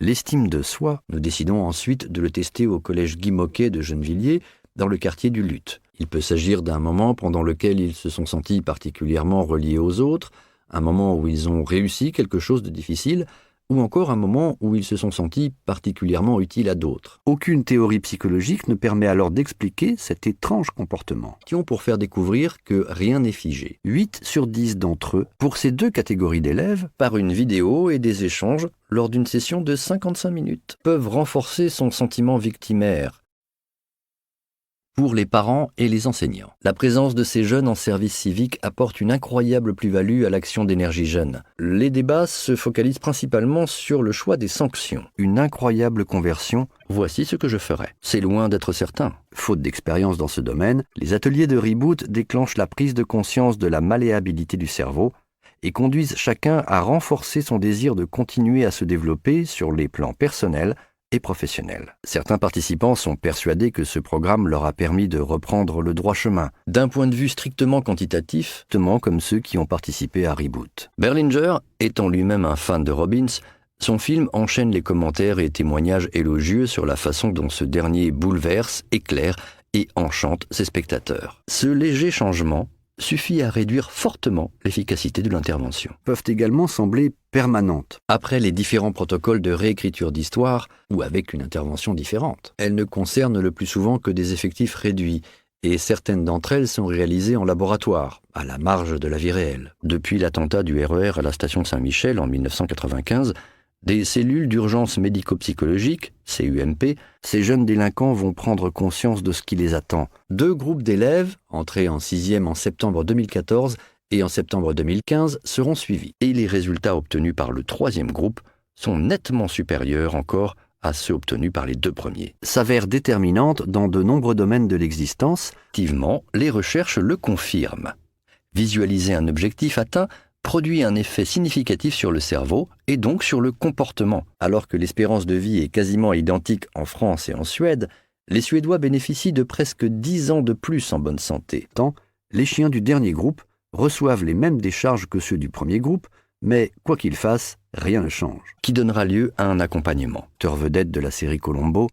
l'estime de soi, nous décidons ensuite de le tester au collège Guy Moquet de Gennevilliers, dans le quartier du Luth. Il peut s'agir d'un moment pendant lequel ils se sont sentis particulièrement reliés aux autres, un moment où ils ont réussi quelque chose de difficile, ou encore un moment où ils se sont sentis particulièrement utiles à d'autres. Aucune théorie psychologique ne permet alors d'expliquer cet étrange comportement. Qui ont pour faire découvrir que rien n'est figé. 8 sur 10 d'entre eux, pour ces deux catégories d'élèves, par une vidéo et des échanges, lors d'une session de 55 minutes, peuvent renforcer son sentiment victimaire. Pour les parents et les enseignants. La présence de ces jeunes en service civique apporte une incroyable plus-value à l'action d'Énergie Jeune. Les débats se focalisent principalement sur le choix des sanctions. Une incroyable conversion, voici ce que je ferais. C'est loin d'être certain. Faute d'expérience dans ce domaine, les ateliers de Reboot déclenchent la prise de conscience de la malléabilité du cerveau et conduisent chacun à renforcer son désir de continuer à se développer sur les plans personnels et professionnels. Certains participants sont persuadés que ce programme leur a permis de reprendre le droit chemin, d'un point de vue strictement quantitatif, comme ceux qui ont participé à Reboot. Berlinger, étant lui-même un fan de Robbins, son film enchaîne les commentaires et témoignages élogieux sur la façon dont ce dernier bouleverse, éclaire et enchante ses spectateurs. Ce léger changement suffit à réduire fortement l'efficacité de l'intervention. Peuvent également sembler permanentes. Après les différents protocoles de réécriture d'histoire, ou avec une intervention différente. Elles ne concernent le plus souvent que des effectifs réduits, et certaines d'entre elles sont réalisées en laboratoire, à la marge de la vie réelle. Depuis l'attentat du RER à la station Saint-Michel en 1995, des cellules d'urgence médico-psychologique, CUMP, ces jeunes délinquants vont prendre conscience de ce qui les attend. 2 groupes d'élèves, entrés en 6e en septembre 2014 et en septembre 2015, seront suivis. Et les résultats obtenus par le 3e groupe sont nettement supérieurs encore à ceux obtenus par les 2 premiers. S'avèrent déterminantes dans de nombreux domaines de l'existence. Activement, les recherches le confirment. Visualiser un objectif atteint produit un effet significatif sur le cerveau et donc sur le comportement. Alors que l'espérance de vie est quasiment identique en France et en Suède, les Suédois bénéficient de presque 10 ans de plus en bonne santé. Tant, les chiens du dernier groupe reçoivent les mêmes décharges que ceux du premier groupe, mais quoi qu'ils fassent, rien ne change. Qui donnera lieu à un accompagnement. Acteur vedette de la série Columbo,